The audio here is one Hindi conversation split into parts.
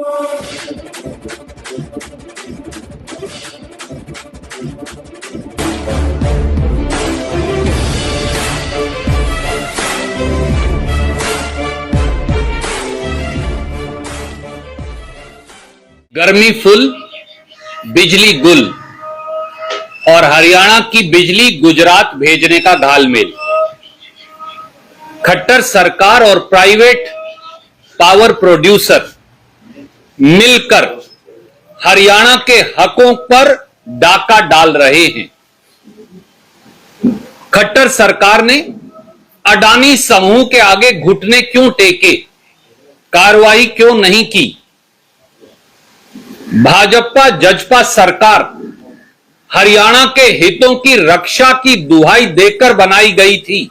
गर्मी फुल, बिजली गुल और हरियाणा की बिजली गुजरात भेजने का घालमेल। खट्टर सरकार और प्राइवेट पावर प्रोड्यूसर मिलकर हरियाणा के हकों पर डाका डाल रहे हैं। खट्टर सरकार ने अडानी समूह के आगे घुटने क्यों टेके, कार्रवाई क्यों नहीं की? भाजपा जजपा सरकार हरियाणा के हितों की रक्षा की दुहाई देकर बनाई गई थी।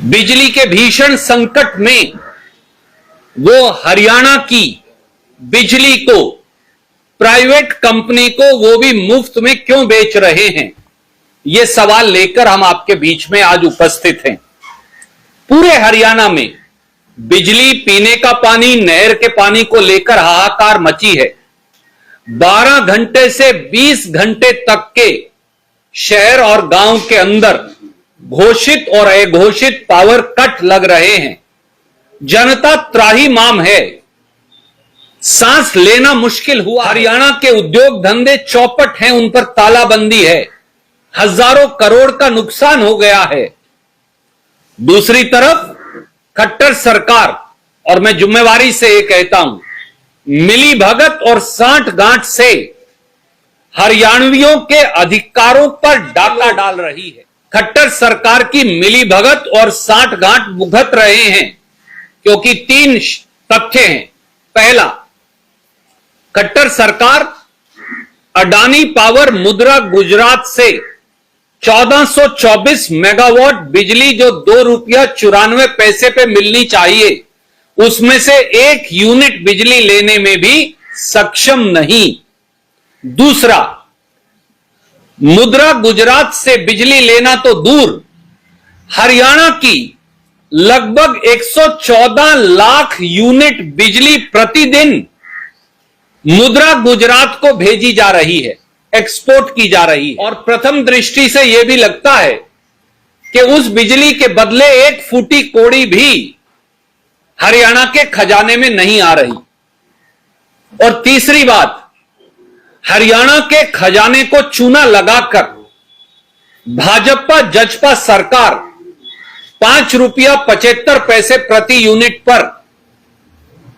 बिजली के भीषण संकट में वो हरियाणा की बिजली को प्राइवेट कंपनी को वो भी मुफ्त में क्यों बेच रहे हैं? ये सवाल लेकर हम आपके बीच में आज उपस्थित हैं। पूरे हरियाणा में बिजली, पीने का पानी, नहर के पानी को लेकर हाहाकार मची है। 12 घंटे से 20 घंटे तक के शहर और गांव के अंदर घोषित और अघोषित पावर कट लग रहे हैं। जनता त्राहिमाम है, सांस लेना मुश्किल हुआ। हरियाणा के उद्योग धंधे चौपट हैं, उन पर तालाबंदी है। हजारों करोड़ का नुकसान हो गया है। दूसरी तरफ खट्टर सरकार, और मैं जिम्मेवारी से ये कहता हूं, मिली भगत और सांठ-गांठ से हरियाणवियों के अधिकारों पर डाका डाल रही है। खट्टर सरकार की मिली भगत और सांठ-गांठ भुगत रहे हैं क्योंकि 3 तथ्य हैं। पहला, खट्टर सरकार अडानी पावर मुद्रा गुजरात से 1424 मेगावाट बिजली जो ₹2.94 पे मिलनी चाहिए, उसमें से 1 यूनिट बिजली लेने में भी सक्षम नहीं। दूसरा, मुद्रा गुजरात से बिजली लेना तो दूर, हरियाणा की लगभग 114 लाख यूनिट बिजली प्रतिदिन मुद्रा गुजरात को भेजी जा रही है, एक्सपोर्ट की जा रही है। और प्रथम दृष्टि से यह भी लगता है कि उस बिजली के बदले 1 फूटी कौड़ी भी हरियाणा के खजाने में नहीं आ रही। और तीसरी बात, हरियाणा के खजाने को चूना लगाकर भाजपा जजपा सरकार ₹5.75 प्रति यूनिट पर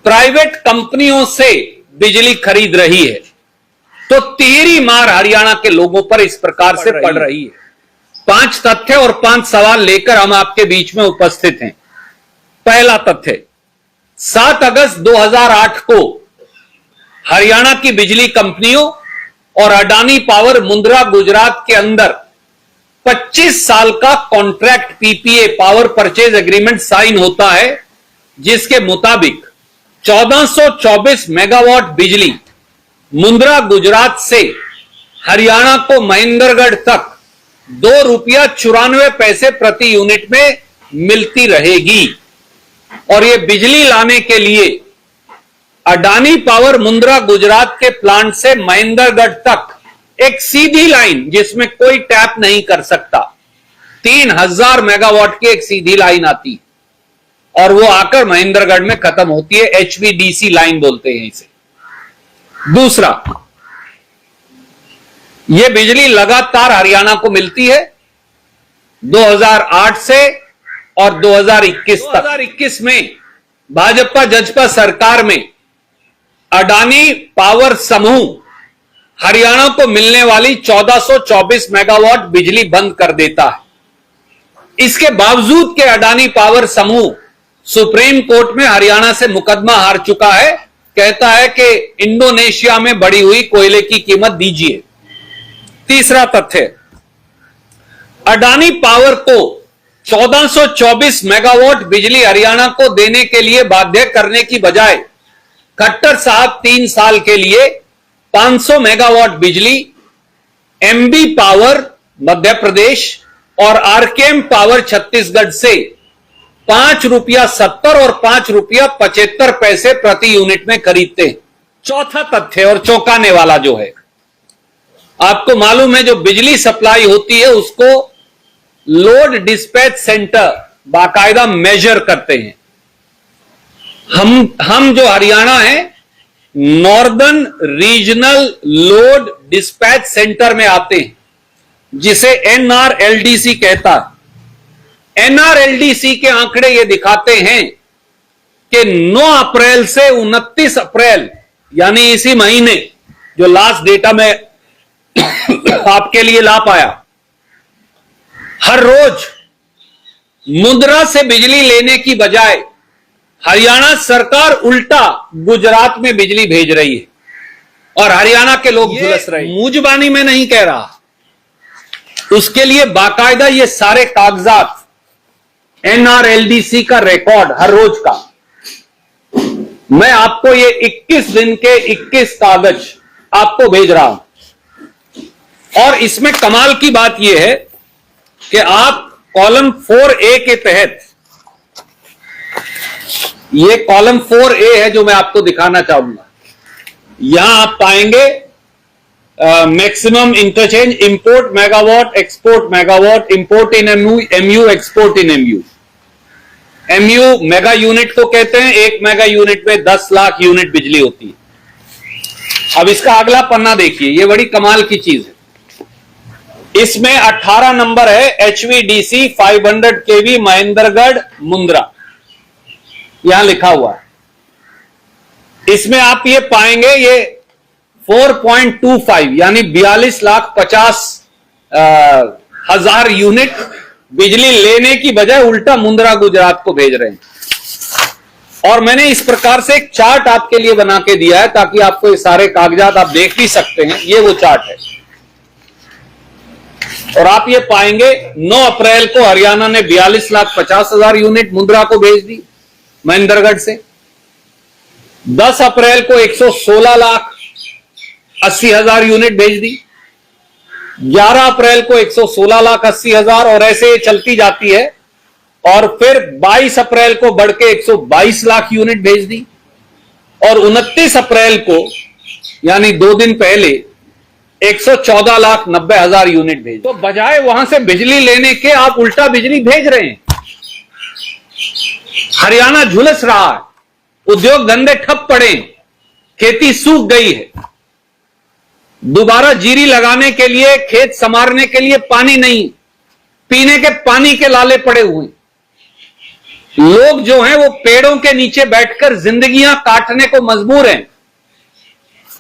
प्राइवेट कंपनियों से बिजली खरीद रही है। तो तिहरी मार हरियाणा के लोगों पर इस प्रकार से पड़ रही है। 5 तथ्य और 5 सवाल लेकर हम आपके बीच में उपस्थित हैं। पहला तथ्य, 7 अगस्त 2008 को हरियाणा की बिजली कंपनियों और अडानी पावर मुद्रा गुजरात के अंदर 25 साल का contract PPA, power purchase agreement sign होता है, जिसके मुताबिक 1424 मेगावाट बिजली मुद्रा गुजरात से हरियाणा को महेंद्रगढ़ तक ₹2.94 प्रति यूनिट में मिलती रहेगी। और यह बिजली लाने के लिए अडानी पावर मुद्रा गुजरात के प्लांट से महेंद्रगढ़ तक एक सीधी लाइन, जिसमें कोई टैप नहीं कर सकता, 3000 मेगावाट की एक सीधी लाइन आती है और वो आकर महेंद्रगढ़ में खत्म होती है। HVDC लाइन बोलते हैं इसे। दूसरा, यह बिजली लगातार हरियाणा को मिलती है 2008 से और 2021 तक। 2021 में भाजपा जजपा सरकार में अडानी पावर समूह हरियाणा को मिलने वाली 1424 मेगावाट बिजली बंद कर देता है। इसके बावजूद के अडानी पावर समूह सुप्रीम कोर्ट में हरियाणा से मुकदमा हार चुका है। कहता है कि इंडोनेशिया में बढ़ी हुई कोयले की कीमत दीजिए। तीसरा तथ्य, अडानी पावर को 1424 मेगावाट बिजली हरियाणा को देने के लिए बाध्य करने की बजाय खट्टर साहब 3 साल के लिए 500 मेगावाट बिजली एमबी पावर मध्य प्रदेश और आरकेएम पावर छत्तीसगढ़ से ₹5.70 और ₹5.75 प्रति यूनिट में खरीदते हैं। चौथा तथ्य और चौंकाने वाला जो है, आपको मालूम है जो बिजली सप्लाई होती है उसको लोड डिस्पैच सेंटर बाकायदा मेजर करते हैं। हम जो हरियाणा है northern regional load dispatch centre में आते हैं, जिसे NRLDC कहता है। NRLDC के आंकड़े ये दिखाते हैं कि 9 अप्रैल से 29 अप्रैल यानी इसी महीने, जो लास्ट डेटा में आपके लिए ला पाया, हर रोज मुंद्रा से बिजली लेने की बजाय हरियाणा सरकार उल्टा गुजरात में बिजली भेज रही है और हरियाणा के लोग झुलस रहे हैं। मूजबानी में नहीं कह रहा, उसके लिए बाकायदा ये सारे कागजात, NRLDC का रिकॉर्ड हर रोज का, मैं आपको ये 21 दिन के 21 कागज आपको भेज रहा हूं। और इसमें कमाल की बात यह है कि आप कॉलम 4A के तहत, ये कॉलम 4A है जो मैं आपको दिखाना चाहूंगा, यहां आप पाएंगे maximum interchange, import megawatt, export megawatt, import in MU, export in MU। MU mega unit को कहते हैं, 1 मेगा यूनिट में 10 लाख यूनिट बिजली होती है। अब इसका अगला पन्ना देखिए, ये बड़ी कमाल की चीज है। इसमें 18 नंबर है HVDC 500 kV महेंद्रगढ़ मुंद्रा, यहां लिखा हुआ है। इसमें आप ये पाएंगे ये 4.25 यानी 42,50,000 यूनिट बिजली लेने की बजाय उल्टा मुंद्रा गुजरात को भेज रहे हैं। और मैंने इस प्रकार से एक चार्ट आपके लिए बना के दिया है ताकि आपको ये सारे कागजात आप देख भी सकते हैं। ये वो चार्ट है और आप ये पाएंगे 9 अप्रैल को हरियाणा ने 42,50,000 यूनिट मुंद्रा को भेज दी महेंद्रगढ़ से। 10 अप्रैल को 116,80,000 यूनिट भेज दी। 11 अप्रैल को 116,80,000 और ऐसे चलती जाती है। और फिर 22 अप्रैल को बढ़ के 122 लाख यूनिट भेज दी और 29 अप्रैल को यानी 2 दिन पहले 114,90,000 यूनिट भेज। तो बजाय वहां से बिजली लेने के आप उल्टा बिजली भेज रहे हैं। हरियाणा झुलस रहा है, उद्योग धंधे ठप पड़े, खेती सूख गई है, दोबारा जीरी लगाने के लिए, खेत संवारने के लिए पानी नहीं, पीने के पानी के लाले पड़े हुए। लोग जो हैं वो पेड़ों के नीचे बैठकर जिंदगियां काटने को मजबूर हैं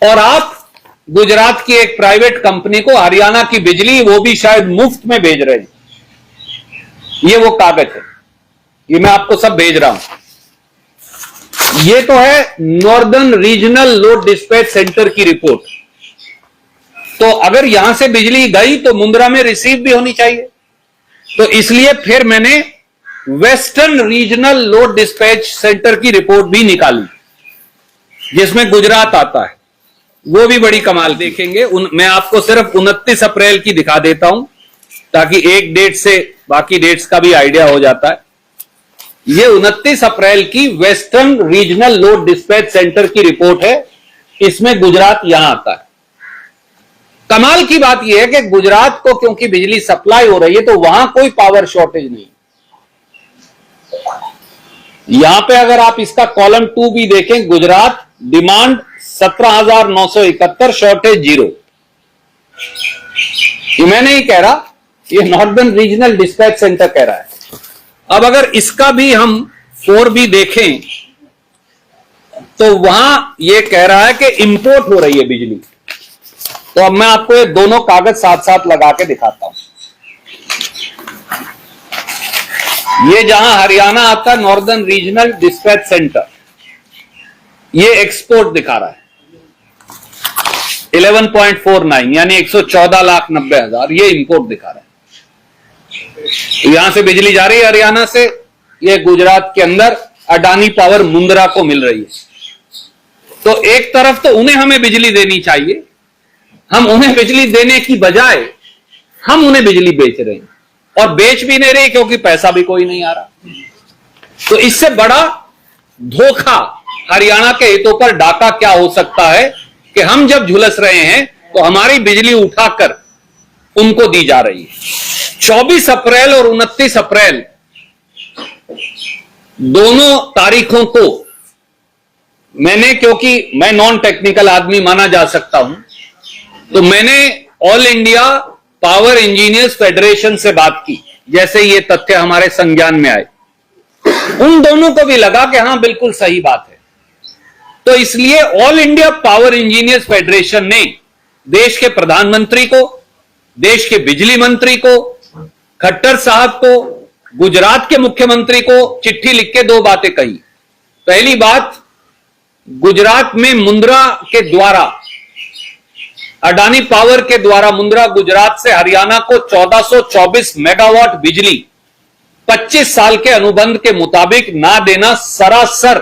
और आप गुजरात की एक प्राइवेट कंपनी को हरियाणा की बिजली, वो भी शायद मुफ्त में भेज रहे हैं। ये वो कागज है, ये मैं आपको सब भेज रहा हूं। ये तो है northern regional load dispatch centre की रिपोर्ट। तो अगर यहां से बिजली गई तो मुंद्रा में रिसीव भी होनी चाहिए। तो इसलिए फिर मैंने western regional load dispatch centre की रिपोर्ट भी निकाली जिसमें गुजरात आता है। वो भी बड़ी कमाल देखेंगे। मैं आपको सिर्फ 29 अप्रैल की दिखा देता हूं ताकि एक डेट से बाकी डेट्स का भी आइडिया हो जाता है। ये 29 अप्रैल की western regional load dispatch centre की रिपोर्ट है। इसमें गुजरात यहां आता है। कमाल की बात यह है कि गुजरात को क्योंकि बिजली सप्लाई हो रही है तो वहां कोई पावर शॉर्टेज नहीं। यहां पे अगर आप इसका कॉलम 2 भी देखें, गुजरात डिमांड 17,971, शॉर्टेज 0। ये मैं नहीं कह रहा, ये नॉर्दर्न रीजनल डिस्पैच सेंटर कह रहा है। अब अगर इसका भी हम 4 भी देखें तो वहां यह कह रहा है कि इंपोर्ट हो रही है बिजली। तो अब मैं आपको ये दोनों कागज साथ साथ लगा के दिखाता हूं। ये जहां हरियाणा आता है नॉर्दर्न रीजनल डिस्पैच सेंटर, ये एक्सपोर्ट दिखा रहा है 11.49 यानी 114,90,000। ये इंपोर्ट दिखा रहा है। यहां से बिजली जा रही है हरियाणा से, ये गुजरात के अंदर अडानी पावर मुंद्रा को मिल रही है। तो एक तरफ तो उन्हें हमें बिजली देनी चाहिए, हम उन्हें बिजली देने की बजाय हम उन्हें बिजली बेच रहे हैं और बेच भी नहीं रहे क्योंकि पैसा भी कोई नहीं आ रहा। तो इससे बड़ा धोखा हरियाणा के हितों पर डाका क्या हो सकता है कि हम जब झुलस रहे हैं तो हमारी बिजली उठाकर उनको दी जा रही है। 24 अप्रैल और 29 अप्रैल दोनों तारीखों को मैंने, क्योंकि मैं नॉन टेक्निकल आदमी माना जा सकता हूं, तो मैंने all India power engineers federation से बात की जैसे ये तथ्य हमारे संज्ञान में आए। उन दोनों को भी लगा कि हां बिल्कुल सही बात है। तो इसलिए all India power engineers federation ने देश के प्रधानमंत्री को, देश के बिजली मंत्री को, खट्टर साहब को, गुजरात के मुख्यमंत्री को चिट्ठी लिख के दो बातें कही। पहली बात, गुजरात में मुंद्रा के द्वारा, अडानी पावर के द्वारा मुंद्रा गुजरात से हरियाणा को 1424 मेगावाट बिजली 25 साल के अनुबंध के मुताबिक ना देना सरासर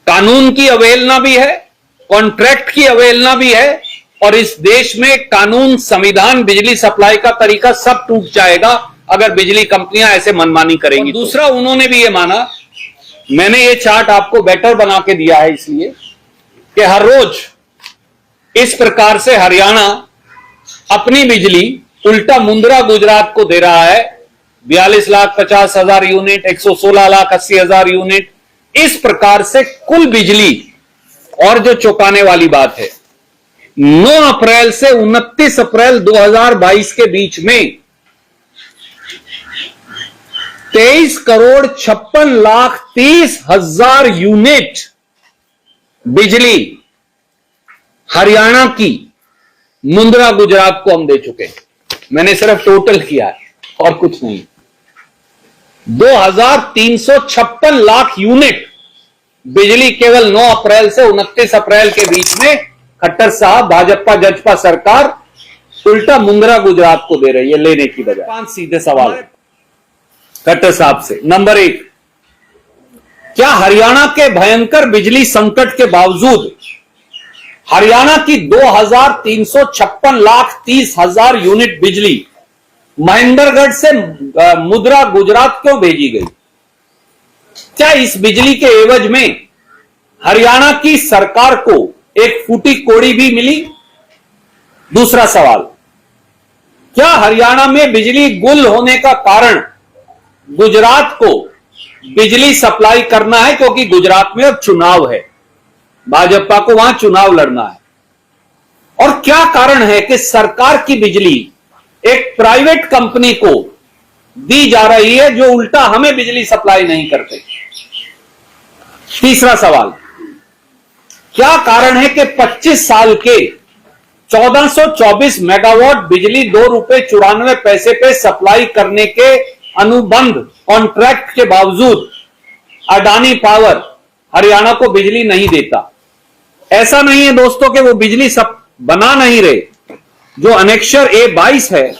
कानून की अवहेलना भी है, कॉन्ट्रैक्ट की अवहेलना भी है, और इस देश में कानून, संविधान, बिजली सप्लाई का तरीका सब टूट जाएगा अगर बिजली कंपनियां ऐसे मनमानी करेंगी। दूसरा, उन्होंने भी ये माना, मैंने ये चार्ट आपको बेटर बना के दिया है इसलिए कि हर रोज इस प्रकार से हरियाणा अपनी बिजली उल्टा मुंद्रा गुजरात को दे रहा है। 42,50,000 यूनिट, 116,80,000 यूनिट, इस प्रकार से कुल बिजली। और जो चौंकाने वाली बात है, 9 अप्रैल से 29 अप्रैल 2022 के बीच में 23,56,30,000 यूनिट बिजली हरियाणा की मुंद्रा गुजरात को हम दे चुके हैं। मैंने सिर्फ टोटल किया है और कुछ नहीं। 2,356 लाख यूनिट बिजली केवल 9 अप्रैल से 29 अप्रैल के बीच में खट्टर साहब, भाजपा जजपा सरकार उल्टा मुंद्रा गुजरात को दे रही है लेने की बजाय। 5 सीधे सवाल खट्टर साहब से। नंबर 1, क्या हरियाणा के भयंकर बिजली संकट के बावजूद हरियाणा की 2,356,30,000 यूनिट बिजली महेंद्रगढ़ से मुंद्रा गुजरात क्यों भेजी गई? क्या इस बिजली के एवज में हरियाणा की सरकार को एक फूटी कोड़ी भी मिली? दूसरा सवाल, क्या हरियाणा में बिजली गुल होने का कारण गुजरात को बिजली सप्लाई करना है क्योंकि गुजरात में अब चुनाव है, भाजपा को वहां चुनाव लड़ना है? और क्या कारण है कि सरकार की बिजली एक प्राइवेट कंपनी को दी जा रही है जो उल्टा हमें बिजली सप्लाई नहीं करते? तीसरा सवाल, क्या कारण है कि 25 साल के 1424 मेगावाट बिजली 2 रुपए 94 पैसे पे सप्लाई करने के अनुबंध कॉन्ट्रैक्ट के बावजूद अडानी पावर हरियाणा को बिजली नहीं देता? ऐसा नहीं है दोस्तों कि वो बिजली सब बना नहीं रहे। जो अनेक्षर A22 है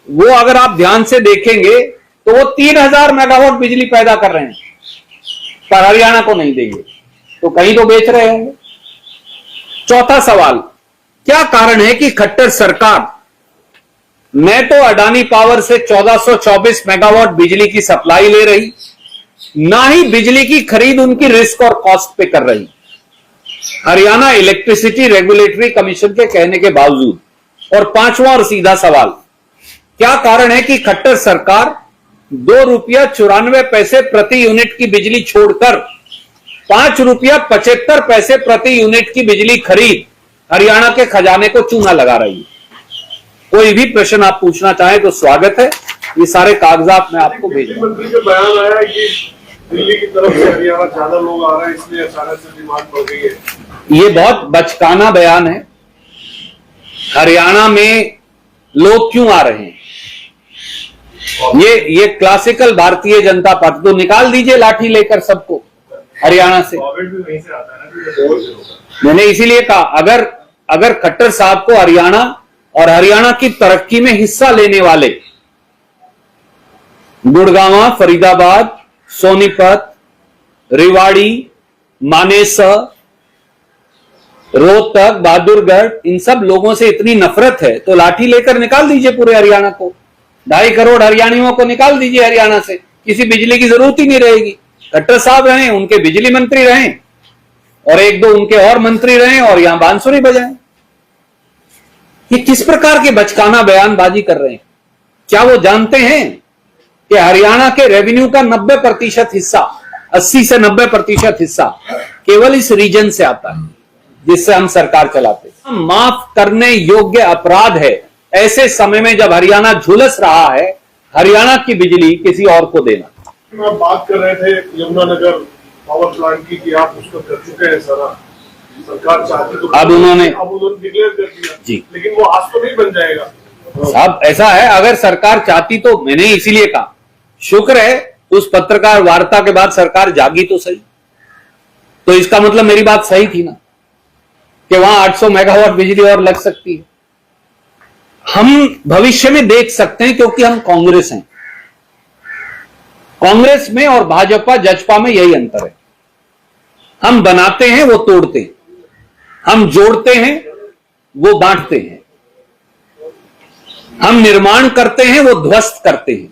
वो अगर आप ध्यान से देखेंगे तो वो 3,000 मेगावाट बिजली पैदा कर रहे हैं, पर हरियाणा को नहीं देंगे, तो कहीं तो बेच रहे होंगे। चौथा सवाल, क्या कारण है कि खट्टर सरकार न तो अडानी पावर से 1424 मेगावाट बिजली की सप्लाई ले रही, ना ही बिजली की खरीद उनकी रिस्क और कॉस्ट पे कर रही, हरियाणा इलेक्ट्रिसिटी रेगुलेटरी कमीशन के कहने के बावजूद? और पांचवा और सीधा सवाल, क्या कारण है कि खट्टर सरकार 2 रुपया 94 पैसे प्रति यूनिट की बिजली छोड़कर 5 रुपया 75 पैसे प्रति यूनिट की बिजली खरीद हरियाणा के खजाने को चूना लगा रही है? कोई भी प्रश्न आप पूछना चाहें तो स्वागत है, ये सारे कागजात मैं आपको भेज रहा हूं। मंत्री का बयान आया है कि दिल्ली की तरफ से हरियाणा ज्यादा लोग आ रहे हैं इसलिए अचानक से डिमांड बढ़ गई है। ये बहुत बचकाना बयान है। हरियाणा में लोग क्यों आ रहे हैं? ये क्लासिकल भारतीय जनता पार्टी, तो निकाल दीजिए लाठी लेकर सबको हरियाणा से। मैंने इसीलिए कहा, अगर खट्टर साहब को हरियाणा और हरियाणा की तरक्की में हिस्सा लेने वाले गुड़गांव, फरीदाबाद, सोनीपत, रेवाड़ी, मानेसर, रोहतक, बहादुरगढ़, इन सब लोगों से इतनी नफरत है तो लाठी लेकर निकाल दीजिए पूरे हरियाणा को। 2.5 करोड़ हरियाणियों को निकाल दीजिए हरियाणा से। किसी बिजली की जरूरत ही नहीं रहेगी। खट्टर साहब रहे, उनके बिजली मंत्री रहे, और एक दो उनके और मंत्री रहे, और यहां बांसुरी बजाएं। ये किस प्रकार के बचकाना बयानबाजी कर रहे हैं? क्या वो जानते हैं कि हरियाणा के रेवेन्यू का 90% हिस्सा, 80 से 90% हिस्सा केवल इस रीजन से आता है जिससे हम सरकार चलाते हैं। माफ करने योग्य अपराध है ऐसे समय में जब हरियाणा झुलस रहा है, हरियाणा की बिजली किसी और को देना। आप बात कर रहे थे यमुनानगर पावर प्लांट की कि आप उसको कर चुके हैं सारा, सरकार चाहती तो अब उन्होंने डिक्लेयर कर दिया जी, लेकिन वो आज तो नहीं बन जाएगा। अब ऐसा है, अगर सरकार चाहती तो, मैंने इसीलिए कहा शुक्र है उस पत्रकार वार्ता के बाद सरकार जागी तो सही। तो इसका मतलब मेरी बात सही थी ना कि वहां 800 मेगावाट बिजली और लग सकती है। हम भविष्य में देख सकते हैं क्योंकि हम कांग्रेस हैं। कांग्रेस में और भाजपा जजपा में यही अंतर है, हम बनाते हैं वो तोड़ते हैं, हम जोड़ते हैं वो बांटते हैं, हम निर्माण करते हैं वो ध्वस्त करते हैं,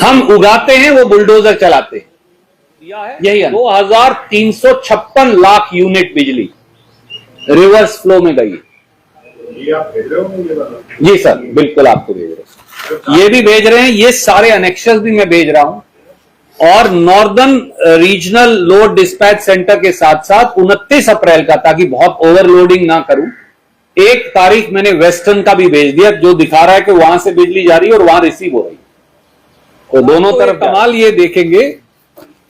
हम उगाते हैं वो बुलडोजर चलाते हैं। यही 2356 लाख यूनिट बिजली रिवर्स फ्लो में गई। ये आप भेज रहे हो? जी सर, बिल्कुल आपको भेज रहे हैं, ये भी भेज रहे हैं, ये सारे अनेक्शंस भी मैं भेज रहा हूं। और northern regional load dispatch centre के साथ साथ 29 अप्रैल का, ताकि बहुत ओवरलोडिंग ना करूं, 1 तारीख मैंने वेस्टर्न का भी भेज दिया जो दिखा रहा है कि वहां से बिजली जा रही है और वहां रिसीव हो रही है। तो दोनों तरफ कमाल ये देखेंगे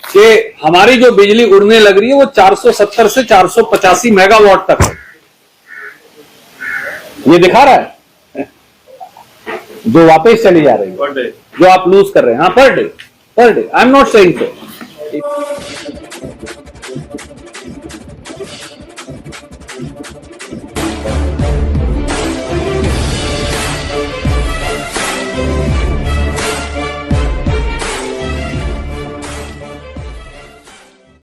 कि हमारी जो बिजली उड़ने लग रही है वो 470 से 485 मेगावाट तक है, ये दिखा रहा है, जो वापस चली जा रही है, जो आप लूज कर रहे हैं। हाँ, per day, I am not saying so.